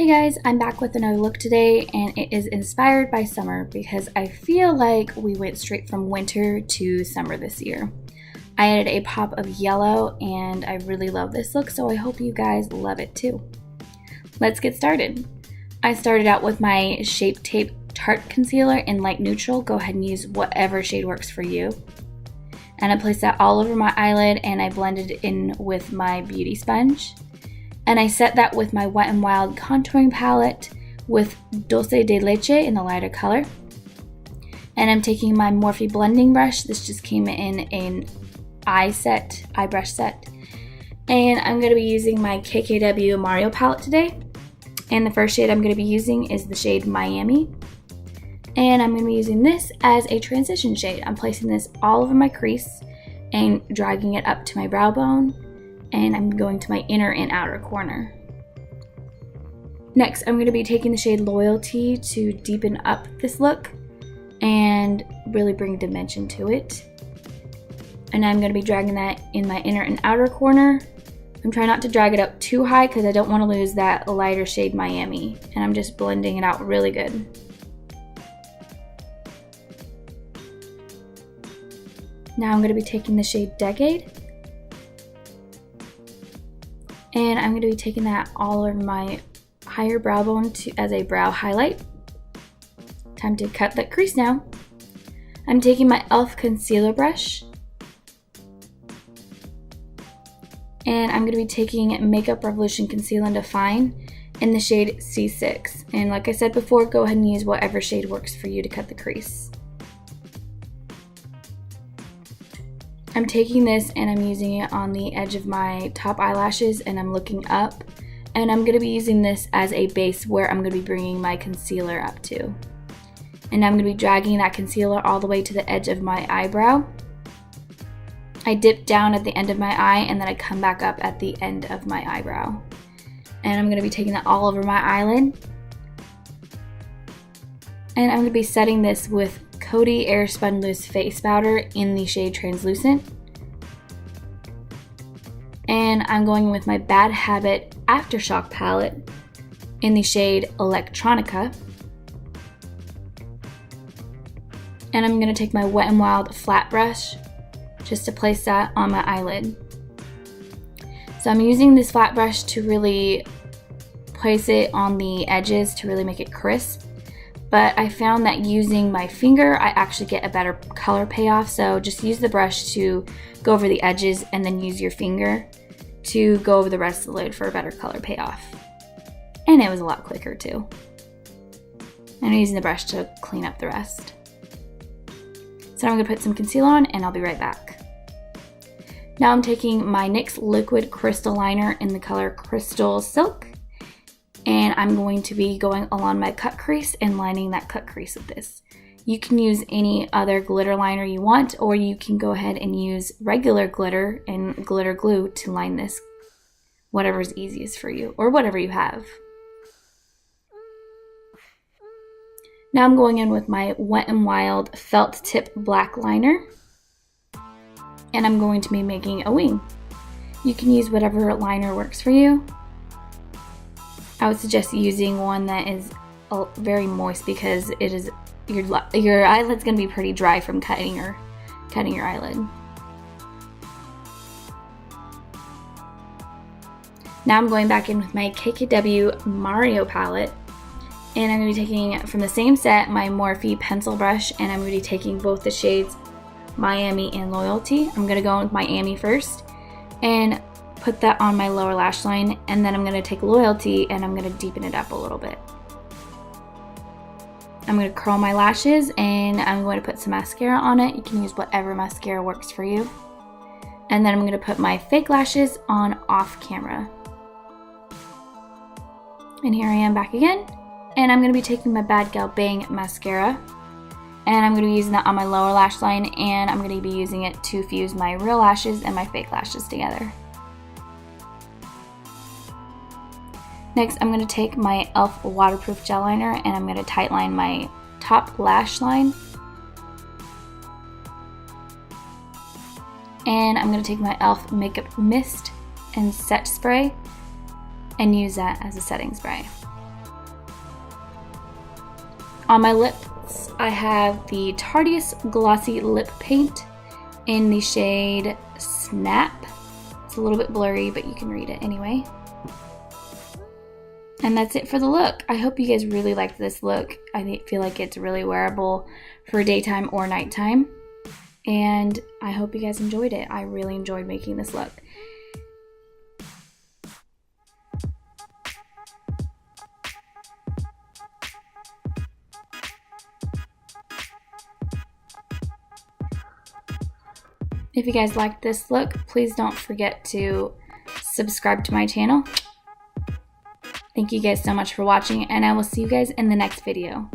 Hey guys, I'm back with another look today, and it is inspired by summer because I feel like we went straight from winter to summer this year. I added a pop of yellow and I really love this look, so I hope you guys love it too. Let's get started. I started out with my Shape Tape Tarte concealer in light neutral. Go ahead and use whatever shade works for you. And I placed that all over my eyelid and I blended it in with my beauty sponge. And I set that with my Wet n Wild contouring palette with Dulce de Leche in the lighter color. And I'm taking my Morphe blending brush. This just came in an eye brush set. And I'm going to be using my KKWxMARIO Palette today. And the first shade I'm going to be using is the shade Miami. And I'm going to be using this as a transition shade. I'm placing this all over my crease and dragging it up to my brow bone. And I'm going to my inner and outer corner. Next, I'm going to be taking the shade Loyalty to deepen up this look and really bring dimension to it. And I'm going to be dragging that in my inner and outer corner. I'm trying not to drag it up too high because I don't want to lose that lighter shade Miami. And I'm just blending it out really good. Now I'm going to be taking the shade Decade. And I'm going to be taking that all over my higher brow bone as a brow highlight. Time to cut that crease now. I'm taking my e.l.f. concealer brush. And I'm going to be taking Makeup Revolution Conceal and Define in the shade C6. And like I said before, go ahead and use whatever shade works for you to cut the crease. I'm taking this and I'm using it on the edge of my top eyelashes and I'm looking up. And I'm going to be using this as a base where I'm going to be bringing my concealer up to. And I'm going to be dragging that concealer all the way to the edge of my eyebrow. I dip down at the end of my eye and then I come back up at the end of my eyebrow. And I'm going to be taking that all over my eyelid. And I'm going to be setting this with Kodi Airspun Loose Face Powder in the shade Translucent. And I'm going with my Bad Habit Aftershock palette in the shade Electronica. And I'm going to take my Wet n Wild flat brush just to place that on my eyelid. So I'm using this flat brush to really place it on the edges to really make it crisp. But I found that using my finger, I actually get a better color payoff. So just use the brush to go over the edges and then use your finger to go over the rest of the lid for a better color payoff. And it was a lot quicker too. And I'm using the brush to clean up the rest. So I'm gonna put some concealer on and I'll be right back. Now I'm taking my NYX Liquid Crystal Liner in the color Crystal Silk. And I'm going to be going along my cut crease and lining that cut crease with this. You can use any other glitter liner you want, or you can go ahead and use regular glitter and glitter glue to line this. Whatever's easiest for you, or whatever you have. Now I'm going in with my Wet n Wild Felt Tip Black Liner. And I'm going to be making a wing. You can use whatever liner works for you. I would suggest using one that is very moist because it is your eyelid's going to be pretty dry from cutting your eyelid. Now I'm going back in with my KKWxMARIO palette and I'm going to be taking from the same set my Morphe pencil brush and I'm going to be taking both the shades Miami and Loyalty. I'm going to go in with Miami first and put that on my lower lash line, and then I'm going to take Loyalty and I'm going to deepen it up a little bit. I'm going to curl my lashes and I'm going to put some mascara on it. You can use whatever mascara works for you. And then I'm going to put my fake lashes on off camera. And here I am back again. And I'm going to be taking my Bad Gal Bang mascara. And I'm going to be using that on my lower lash line, and I'm going to be using it to fuse my real lashes and my fake lashes together. Next, I'm going to take my e.l.f. waterproof gel liner and I'm going to tight line my top lash line. And I'm going to take my e.l.f. makeup mist and set spray and use that as a setting spray. On my lips, I have the Tartiest Glossy Lip Paint in the shade Snap. It's a little bit blurry, but you can read it anyway. And that's it for the look. I hope you guys really liked this look. I feel like it's really wearable for daytime or nighttime. And I hope you guys enjoyed it. I really enjoyed making this look. If you guys liked this look, please don't forget to subscribe to my channel. Thank you guys so much for watching, and I will see you guys in the next video.